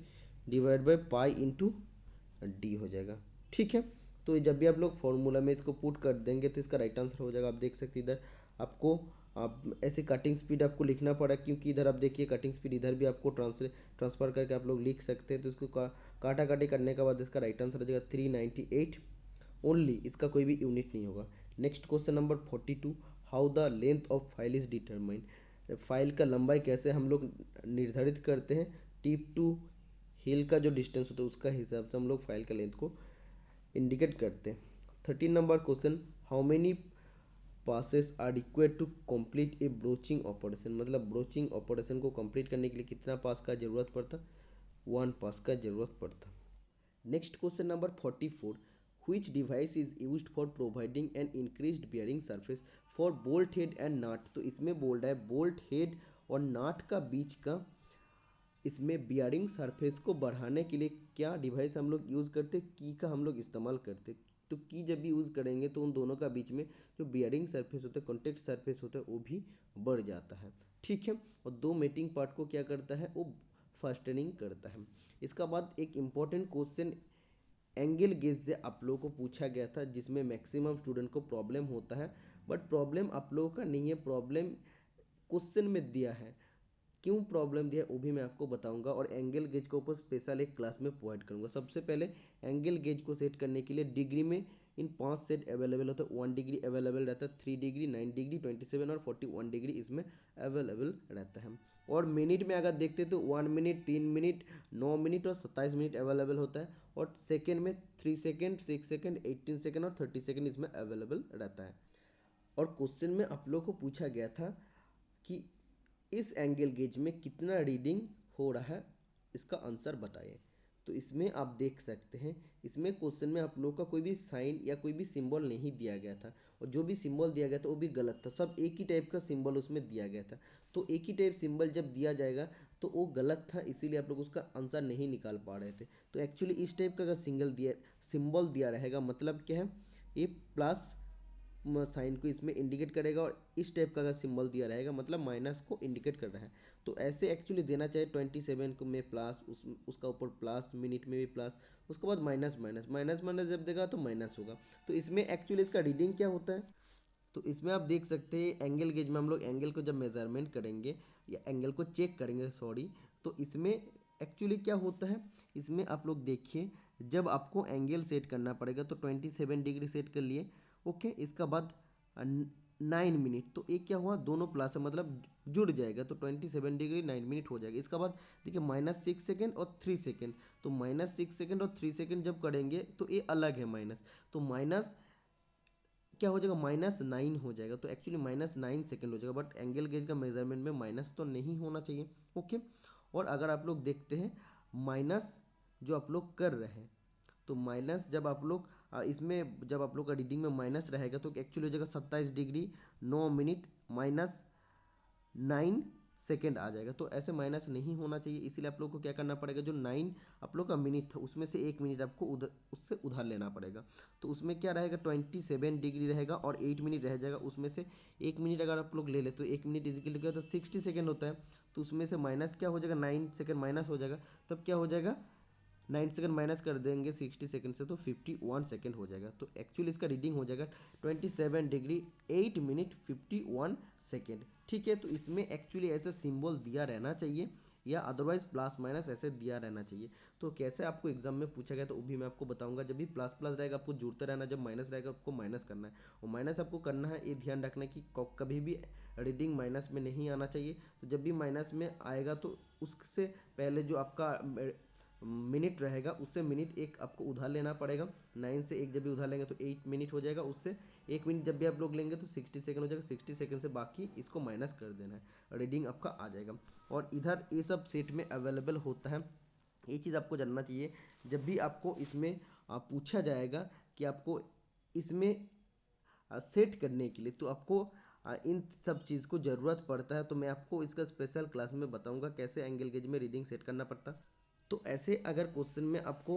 divide by pi into D हो जाएगा। ठीक है, तो जब भी आप लोग फॉर्मूला में इसको पुट कर देंगे तो इसका राइट आंसर हो जाएगा। आप देख सकते इधर आपको आप ऐसे कटिंग स्पीड आपको लिखना पड़ा क्योंकि इधर आप देखिए कटिंग स्पीड इधर भी आपको ट्रांसफर करके आप लोग लिख सकते हैं। तो इसको काटा काटी करने के बाद इसका राइट आंसर हो जाएगा 398 ओनली, इसका कोई भी यूनिट नहीं होगा। Next question number 42, how the length of file is determined. File का लंबाई कैसे हम लोग निर्धारित करते हैं, टिप टू हिल का जो डिस्टेंस होता है उसका हिसाब से हम लोग फाइल का लेंथ को इंडिकेट करते हैं। 13 number question, how many passes are required to complete a broaching operation. मतलब ब्रोचिंग ऑपरेशन को कंप्लीट करने के लिए कितना पास का जरूरत पड़ता, 1 पास का जरूरत पड़ता। Next question number 44, which device is used for providing an increased bearing surface for bolt head and nut। तो इसमें बोल रहा है बोल्ट हेड और नाट का बीच का इसमें बियरिंग सरफेस को बढ़ाने के लिए क्या डिवाइस हम लोग यूज़ करते, की का हम लोग इस्तेमाल करते। तो की जब भी यूज़ करेंगे तो उन दोनों का बीच में जो बियरिंग सरफेस होता है, कॉन्टेक्ट सरफेस होता है, वो भी बढ़ जाता है। ठीक है, और दो मेटिंग पार्ट को क्या करता है, वो फास्टनिंग करता है। इसका बाद एक इम्पॉर्टेंट क्वेश्चन एंगल गेज से आप लोगों को पूछा गया था, जिसमें मैक्सिमम स्टूडेंट को प्रॉब्लम होता है, बट प्रॉब्लम आप लोगों का नहीं है, प्रॉब्लम क्वेश्चन में दिया है। क्यों प्रॉब्लम दिया है वो भी मैं आपको बताऊंगा, और एंगल गेज के ऊपर स्पेशल एक क्लास में प्रोवाइड करूंगा। सबसे पहले एंगल गेज को सेट करने के लिए डिग्री में इन 5 सेट अवेलेबल होता है। 1 डिग्री अवेलेबल रहता है, 3 डिग्री, 9 डिग्री, 27 और 41 डिग्री इसमें अवेलेबल रहता है। और मिनट में अगर देखते तो 1 मिनट, 3 मिनट, 9 मिनट और 27 मिनट अवेलेबल होता है। और सेकेंड में 3 सेकेंड, 6 सेकेंड, 18 सेकेंड और 30 सेकेंड इसमें अवेलेबल रहता है। और क्वेश्चन में आप लोग को पूछा गया था कि इस एंगल गेज में कितना रीडिंग हो रहा है, इसका आंसर बताइए। तो इसमें आप देख सकते हैं, इसमें क्वेश्चन में आप लोग का कोई भी साइन या कोई भी सिंबल नहीं दिया गया था, और जो भी सिंबल दिया गया था वो भी गलत था। सब एक ही टाइप का सिंबल उसमें दिया गया था। तो एक ही टाइप सिंबल जब दिया जाएगा तो वो गलत था, इसीलिए आप लोग उसका आंसर नहीं निकाल पा रहे थे। तो एक्चुअली इस टाइप का अगर सिंबल दिया रहेगा, मतलब क्या है, ये प्लस साइन को इसमें इंडिकेट करेगा, और इस टाइप का अगर सिंबल दिया रहेगा मतलब माइनस को इंडिकेट कर रहा है। तो ऐसे एक्चुअली देना चाहिए। 27 को में प्लस, उसका ऊपर प्लस, मिनट में भी प्लस, उसके बाद माइनस माइनस माइनस माइनस जब देगा तो माइनस होगा। तो इसमें एक्चुअली इसका रीडिंग क्या होता है, तो इसमें आप देख सकते हैं एंगल गेज में हम लोग एंगल को जब मेजरमेंट करेंगे या एंगल को चेक करेंगे, सॉरी, तो इसमें एक्चुअली क्या होता है, इसमें आप लोग देखिए, जब आपको एंगल सेट करना पड़ेगा तो 27 डिग्री सेट कर लिए। ओके, इसका बाद 9 मिनट, तो एक क्या हुआ, दोनों प्लस है मतलब जुड़ जाएगा, तो 27 डिग्री 9 मिनट हो जाएगा। इसका बाद देखिए -6 सेकेंड और 3 सेकेंड, तो -6 सेकेंड और 3 सेकेंड जब करेंगे तो ये अलग है माइनस, तो माइनस क्या हो जाएगा, -9 हो जाएगा। तो एक्चुअली -9 सेकेंड हो जाएगा, बट एंगल गेज का मेजरमेंट में माइनस तो नहीं होना चाहिए। ओके, और अगर आप लोग देखते हैं माइनस जो आप लोग कर रहे हैं, तो माइनस जब आप लोग इसमें जब आप लोग का रीडिंग में माइनस रहेगा तो एक्चुअली हो जाएगा 27 डिग्री 9 मिनट -9 सेकेंड आ जाएगा। तो ऐसे माइनस नहीं होना चाहिए, इसीलिए आप लोग को क्या करना पड़ेगा, जो 9 आप लोग का मिनट था उसमें से 1 मिनट आपको उधर उससे उधार लेना पड़ेगा। तो उसमें क्या रहेगा, 27 डिग्री रहेगा और 8 मिनट रह जाएगा। उसमें से 1 मिनट अगर आप लोग ले ले तो 1 मिनट इजिकल क्या होता है, 60 सेकेंड होता है। तो उसमें से माइनस क्या हो जाएगा, 9 सेकेंड माइनस हो जाएगा, तब क्या हो जाएगा, 9 सेकेंड माइनस कर देंगे 60 सेकेंड से तो 51 सेकेंड हो जाएगा। तो एक्चुअली इसका रीडिंग हो जाएगा 27 डिग्री 8 मिनट 51 सेकेंड। ठीक है, तो इसमें एक्चुअली ऐसा सिंबल दिया रहना चाहिए, या अदरवाइज प्लस माइनस ऐसे दिया रहना चाहिए। तो कैसे आपको एग्जाम में पूछा गया तो वो भी मैं आपको बताऊंगा। जब भी प्लस प्लस रहेगा आपको जुड़ते रहना, जब माइनस रहेगा आपको माइनस करना है, और माइनस आपको करना है, ये ध्यान रखना है कि कभी भी रीडिंग माइनस में नहीं आना चाहिए। तो जब भी माइनस में आएगा तो उससे पहले जो आपका मिनट रहेगा उससे मिनट एक आपको उधार लेना पड़ेगा। 9 से 1 जब भी उधार लेंगे तो 8 मिनट हो जाएगा, उससे 1 मिनट जब भी आप लोग लेंगे तो 60 सेकंड हो जाएगा। 60 सेकंड से बाकी इसको माइनस कर देना है, रीडिंग आपका आ जाएगा। और इधर ये सब सेट में अवेलेबल होता है, ये चीज़ आपको जानना चाहिए। जब भी आपको इसमें पूछा जाएगा कि आपको इसमें सेट करने के लिए, तो आपको इन सब चीज़ को ज़रूरत पड़ता है। तो मैं आपको इसका स्पेशल क्लास में बताऊंगा कैसे एंगल गेज में रीडिंग सेट करना पड़ता है। तो ऐसे अगर क्वेश्चन में आपको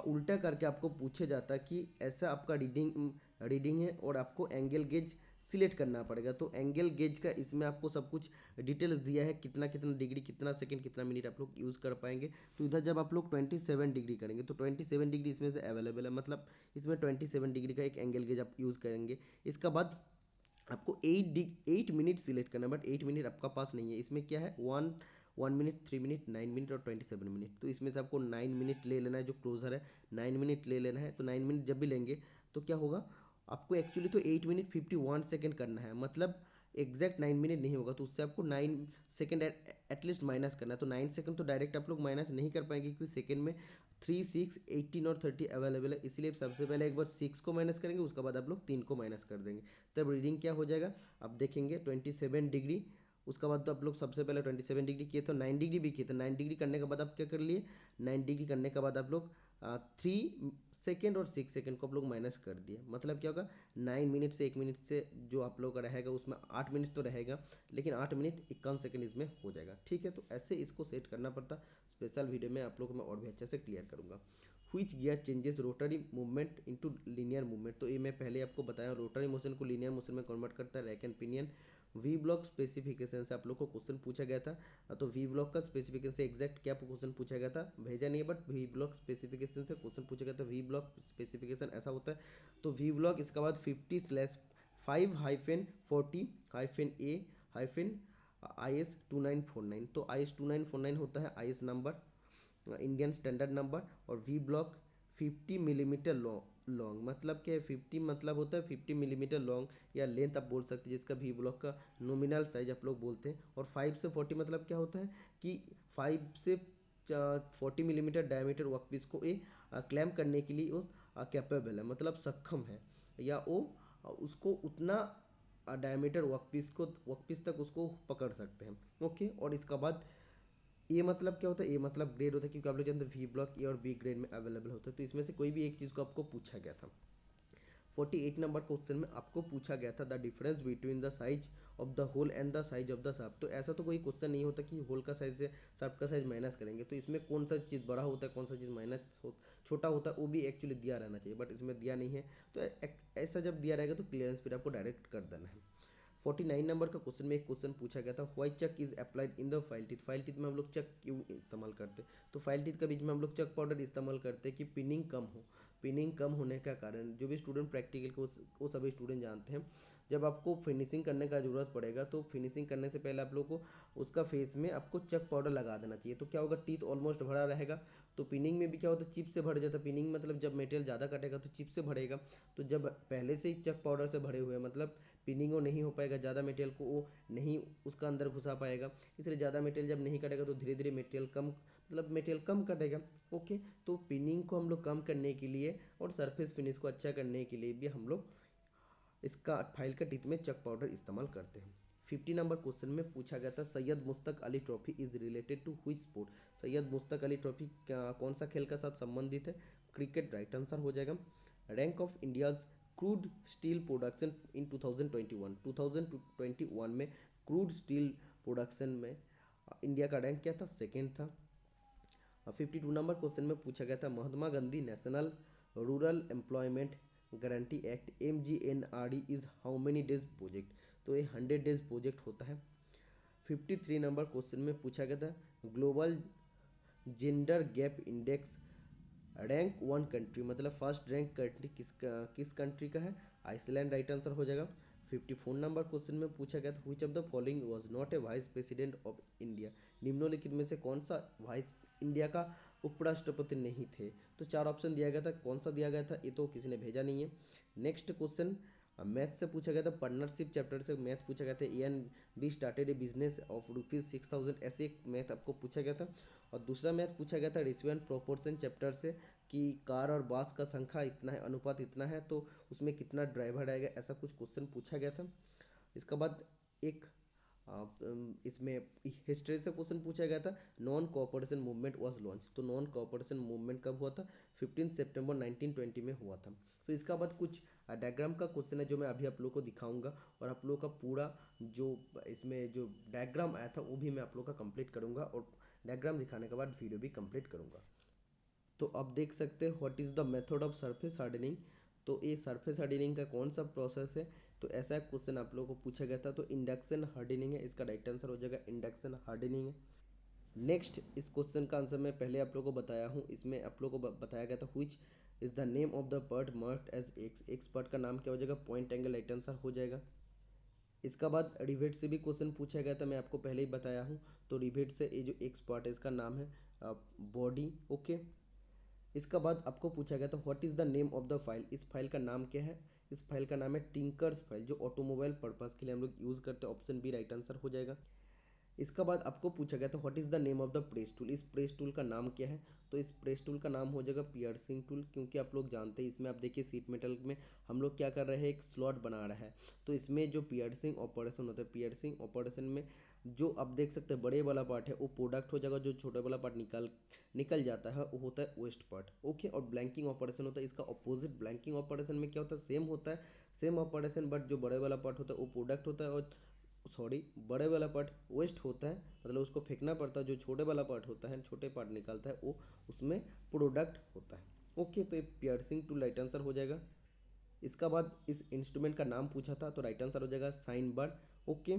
उल्टा करके आपको पूछे जाता कि ऐसा आपका रीडिंग है और आपको एंगल गेज सिलेक्ट करना पड़ेगा, तो एंगल गेज का इसमें आपको सब कुछ डिटेल्स दिया है, कितना कितना डिग्री, कितना सेकंड, कितना मिनट आप लोग यूज़ कर पाएंगे। तो इधर जब आप लोग 27 डिग्री करेंगे तो 27 डिग्री इसमें से अवेलेबल है, मतलब इसमें 27 डिग्री का एक एंगल गेज आप यूज़ करेंगे। इसका बाद आपको 8 मिनट सिलेक्ट करना है, बट 8 मिनट आपका पास नहीं है। इसमें क्या है, 1 मिनट, 3 मिनट, 9 मिनट और 27 मिनट। तो इसमें से आपको 9 मिनट ले लेना है, जो क्लोजर है 9 मिनट ले लेना है। तो 9 मिनट जब भी लेंगे तो क्या होगा, आपको एक्चुअली तो 8 मिनट 51 सेकेंड करना है, मतलब एग्जैक्ट 9 मिनट नहीं होगा, तो उससे आपको 9 सेकेंड एटलीस्ट माइनस करना है। तो 9 सेकेंड तो डायरेक्ट आप लोग माइनस नहीं कर पाएंगे, क्योंकि सेकेंड में 3, 6, 18 और 30 अवेलेबल है। इसलिए सबसे पहले एक बार 6 को माइनस करेंगे, उसके बाद आप लोग 3 को माइनस कर देंगे, तब रीडिंग क्या हो जाएगा, आप देखेंगे 27 डिग्री। उसके बाद तो आप लोग सबसे पहले 27 डिग्री किए, तो 9 डिग्री भी किए, तो 9 डिग्री करने के बाद आप क्या कर लिए, 9 डिग्री करने के बाद आप लोग 3 सेकेंड और 6 सेकेंड को आप लोग माइनस कर दिए, मतलब क्या होगा 9 मिनट से 1 मिनट से जो आप लोग का रहेगा उसमें 8 मिनट तो रहेगा, लेकिन 8 मिनट 51 सेकेंड इसमें हो जाएगा। ठीक है, तो ऐसे इसको सेट करना पड़ता। स्पेशल वीडियो में आप लोग को मैं और भी अच्छे से क्लियर करूँगा। Which gear changes rotary movement into linear movement, तो ये मैं पहले आपको बताया, रोटरी मोशन को लीनियर मोशन में कन्वर्ट करता है rack and pinion. V block specification से आप लोग को क्वेश्चन पूछा गया था, तो वी ब्लॉक का स्पेसिफिकेशन से एग्जैक्ट क्या क्वेश्चन पूछा गया था भेजा नहीं है, बट वी ब्लॉक स्पेसिफिकेशन से क्वेश्चन पूछा गया था। वी ब्लॉक स्पेसिफिकेशन ऐसा होता है, तो वी ब्लॉक इसके बाद 50/5-40-A-IS 2949, तो IS 2949 होता है IS number, Indian standard number. और वी ब्लॉक 50 मिलीमीटर लॉन्ग, मतलब क्या है 50 मतलब होता है 50 मिलीमीटर लॉन्ग या लेंथ आप बोल सकते हैं, जिसका वी ब्लॉक का नॉमिनल साइज आप लोग बोलते हैं। और 5 से 40 मतलब क्या होता है कि 5 से 40 मिलीमीटर डायमीटर वर्कपीस को ये क्लैम्प करने के लिए वो कैपेबल है, मतलब सक्षम है, या वो उसको उतना डायमीटर वर्कपीस तक उसको पकड़ सकते हैं। ओके, और इसका बाद ए मतलब क्या होता है, ए मतलब ग्रेड होता है, क्योंकि आप लोग जानते हैं वी ब्लॉक ए और बी ग्रेड में अवेलेबल होता है, तो इसमें से कोई भी एक चीज़ को आपको पूछा गया था। 48 नंबर क्वेश्चन में आपको पूछा गया था the difference between the size of the hole and the size of the shaft, तो ऐसा तो कोई क्वेश्चन नहीं होता कि होल का साइज से शाफ्ट का साइज माइनस करेंगे, तो इसमें कौन सा चीज़ बड़ा होता है कौन सा चीज़ छोटा होता है वो भी एक्चुअली दिया रहना चाहिए, बट इसमें दिया नहीं है। तो ऐसा जब दिया रहेगा तो क्लियरेंस फिर आपको डायरेक्ट कर देना है। 49 नंबर का क्वेश्चन में एक क्वेश्चन पूछा गया था, why chuck is applied in the file teeth, file teeth में हम लोग चक क्यों इस्तेमाल करते हैं, तो फाइल टीथ के बीच में हम लोग चक पाउडर इस्तेमाल करते हैं कि पिनिंग कम हो। पिनिंग कम होने का कारण, जो भी स्टूडेंट प्रैक्टिकल को वो सभी स्टूडेंट जानते हैं, जब आपको फिनिशिंग करने का ज़रूरत पड़ेगा तो फिनिशिंग करने से पहले आप लोग को उसका फेस में आपको चक पाउडर लगा देना चाहिए, तो क्या होगा टीथ ऑलमोस्ट भरा रहेगा। तो पिनिंग में भी क्या होता है चिप से भर जाता है, पिनिंग मतलब जब मटेरियल ज़्यादा कटेगा तो चिप से भरेगा, तो जब पहले से ही चक पाउडर से भरे हुए मतलब पिनिंग वो नहीं हो पाएगा, ज़्यादा मटेरियल को वो नहीं उसका अंदर घुसा पाएगा, इसलिए ज़्यादा मटेरियल जब नहीं कटेगा तो धीरे धीरे मटेरियल कम मतलब मटेरियल कम कटेगा। ओके, तो पिनिंग को हम लोग कम करने के लिए और सरफेस फिनिश को अच्छा करने के लिए भी हम लोग इसका फाइल का टिप में चक पाउडर इस्तेमाल करते हैं। 50 नंबर क्वेश्चन में पूछा गया था Syed Mushtaq Ali trophy is related to which sport, Syed Mushtaq Ali trophy कौन सा खेल का साथ संबंधित है, क्रिकेट राइट आंसर हो जाएगा। Rank of India's crude steel production in 2021 में क्रूड स्टील प्रोडक्शन में इंडिया का रैंक क्या था, सेकेंड था। 52 नंबर क्वेश्चन में पूछा गया था Mahatma Gandhi national rural employment guarantee act MGNRE is how many days project, तो ये 100 डेज प्रोजेक्ट होता है। 53 नंबर क्वेश्चन में पूछा गया था global gender gap index rank 1 country, मतलब फर्स्ट रैंक कंट्री किस कंट्री का है, आइसलैंड राइट आंसर हो जाएगा। 54 नंबर क्वेश्चन में पूछा गया था which of the following was not a vice president of India, निम्नलिखित में से कौन सा वाइस इंडिया का उपराष्ट्रपति नहीं थे, तो 4 ऑप्शन दिया गया था, कौन सा दिया गया था ये तो किसी ने भेजा नहीं है। नेक्स्ट क्वेश्चन मैथ से पूछा गया था, पार्टनरशिप चैप्टर से मैथ पूछा गया था, ANB started A business of ₹6,000, ऐसे एक मैथ आपको पूछा गया था। और दूसरा मैथ पूछा गया था रेशियो एंड प्रोपोर्शन चैप्टर से कि कार और बस का संख्या इतना है, अनुपात इतना है, तो उसमें कितना ड्राइवर आएगा, ऐसा कुछ क्वेश्चन पूछा गया था। इसके बाद एक इसमें हिस्ट्री से क्वेश्चन पूछा गया था non cooperation movement was launch, तो नॉन कोऑपरेशन मूवमेंट कब हुआ था, 15 सितंबर 1920 में हुआ था। तो इसका बाद कुछ डायग्राम का क्वेश्चन है जो मैं अभी आप लोग को दिखाऊंगा, और आप लोग का पूरा जो इसमें जो डायग्राम आया था वो भी मैं आप लोग का कंप्लीट करूंगा, और डायग्राम दिखाने के बाद वीडियो भी कंप्लीट करूंगा। तो आप देख सकते हैं what is the method of surface hardening, तो ये सरफेस हार्डनिंग का कौन सा प्रोसेस है, तो ऐसा क्वेश्चन आप लोगों को पूछा गया था, तो इंडक्शन हार्डनिंग है, इसका राइट आंसर हो जाएगा इंडक्शन हार्डनिंग है। नेक्स्ट इस क्वेश्चन का आंसर मैं पहले आप लोगों को बताया हूँ, इसमें आप लोगों को बताया गया था which is the name of the part marked as X part का नाम क्या हो जाएगा, पॉइंट एंगल राइट आंसर हो जाएगा। इसका बाद रिवेट से भी क्वेश्चन पूछा गया था, मैं आपको पहले ही बताया हूँ, तो रिवेट से ये जो एक्स पार्ट है इसका नाम है बॉडी। ओके, इसका बाद आपको पूछा गया था what is the name of the file, इस फाइल का नाम क्या है, इस फाइल का नाम है टिंकर्स फाइल, जो ऑटोमोबाइल पर्पस के लिए हम लोग यूज़ करते हैं, ऑप्शन बी राइट आंसर हो जाएगा। इसका बाद आपको पूछा गया था what is the name of the press tool. इस प्रेस टूल का नाम क्या है? तो इस प्रेस टूल का नाम हो जाएगा पियर्सिंग टूल, क्योंकि आप लोग जानते हैं इसमें आप देखिए शीट मेटल में हम लोग क्या कर रहे हैं, एक स्लॉट बना रहा है। तो इसमें जो पियर्सिंग ऑपरेशन होता है, पियर्सिंग ऑपरेशन में जो आप देख सकते हैं बड़े वाला पार्ट है वो प्रोडक्ट हो जाएगा, जो छोटा वाला पार्ट निकल जाता है वो होता है वेस्ट पार्ट। ओके, और ब्लैंकिंग ऑपरेशन होता है इसका ऑपोजिट। ब्लैंकिंग ऑपरेशन में क्या होता है, सेम होता है, सेम ऑपरेशन, बट जो बड़े वाला पार्ट होता है वो प्रोडक्ट होता है, और सॉरी बड़े वाला पार्ट वेस्ट होता है, मतलब उसको फेंकना पड़ता है। जो छोटे वाला पार्ट होता है, छोटे पार्ट निकालता है, वो उसमें प्रोडक्ट होता है। ओके, तो ये पियर्सिंग टूल राइट आंसर हो जाएगा। इसका बाद इस इंस्ट्रूमेंट का नाम पूछा था, तो राइट आंसर हो जाएगा साइन बार। ओके,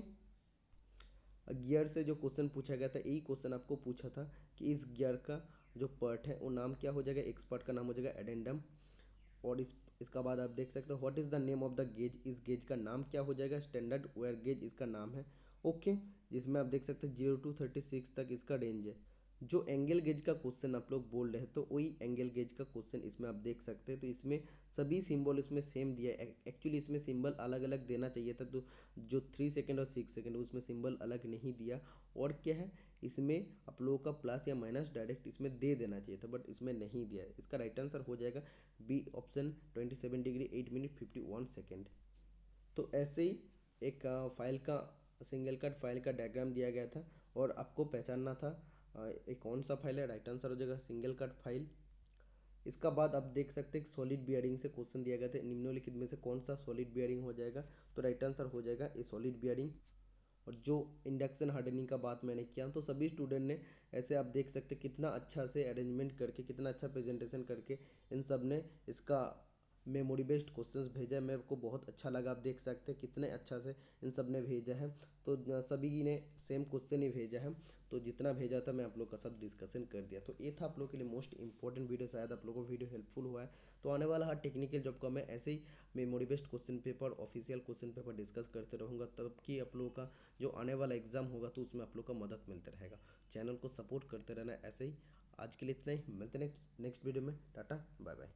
गियर से जो क्वेश्चन पूछा गया था, यही क्वेश्चन आपको पूछा था कि इस गियर का जो पार्ट है वो नाम क्या हो जाएगा, एक्स पार्ट का नाम हो जाएगा एडेंडम। और इसका बाद आप देख सकते हो what is the name of the gauge. इस गेज का नाम क्या हो जाएगा, स्टैंडर्ड वेयर गेज इसका नाम है। ओके, जिसमें आप देख सकते हैं 0 to 36 तक इसका रेंज है। जो एंगल गेज का क्वेश्चन आप लोग बोल रहे हैं, तो वही एंगल गेज का क्वेश्चन इसमें आप देख सकते हैं। तो इसमें सभी सिंबल इसमें सेम दिया है। एक्चुअली इसमें सिंबल अलग अलग देना चाहिए था, तो जो 3 सेकेंड और 6 सेकेंड उसमें सिंबल अलग नहीं दिया। और क्या है, इसमें आप लोगों का प्लस या माइनस डायरेक्ट इसमें दे देना चाहिए था, बट इसमें नहीं दिया है। इसका राइट आंसर हो जाएगा B option, 27 degree 8 minute 51 second. तो ऐसे ही एक फाइल का, सिंगल कट फाइल का डायग्राम दिया गया था, और आपको पहचानना था एक कौन सा फाइल है। राइट आंसर हो जाएगा सिंगल कट फाइल। इसका बाद आप देख सकते हैं सॉलिड बियरिंग से क्वेश्चन दिया गया था, निम्नलिखित में से कौन सा सॉलिड बियरिंग हो जाएगा। तो राइट आंसर हो जाएगा ये सॉलिड बियरिंग। और जो इंडक्शन हार्डनिंग का बात मैंने किया, तो सभी स्टूडेंट ने ऐसे आप देख सकते कितना अच्छा से अरेंजमेंट करके, कितना अच्छा प्रेजेंटेशन करके इन सब ने इसका मेमोरी बेस्ड क्वेश्चंस भेजा है। मेरे को बहुत अच्छा लगा, आप देख सकते हैं कितने अच्छा से इन सब ने भेजा है। तो सभी ने सेम क्वेश्चन ही भेजा है, तो जितना भेजा था मैं आप लोग का साथ डिस्कशन कर दिया। तो ये था आप लोग के लिए मोस्ट इंपॉर्टेंट वीडियो, शायद आप लोगों को वीडियो हेल्पफुल हुआ है। तो आने वाला हर टेक्निकल जॉब का मैं ऐसे ही memory based question paper, official question paper discuss करते रहूँगा, तब कि आप लोगों का जो आने वाला एग्जाम होगा तो उसमें आप लोग का मदद मिलता रहेगा। चैनल को सपोर्ट करते रहना ऐसे ही। आज के लिए इतना ही, मिलते हैं नेक्स्ट वीडियो में। Tata bye bye.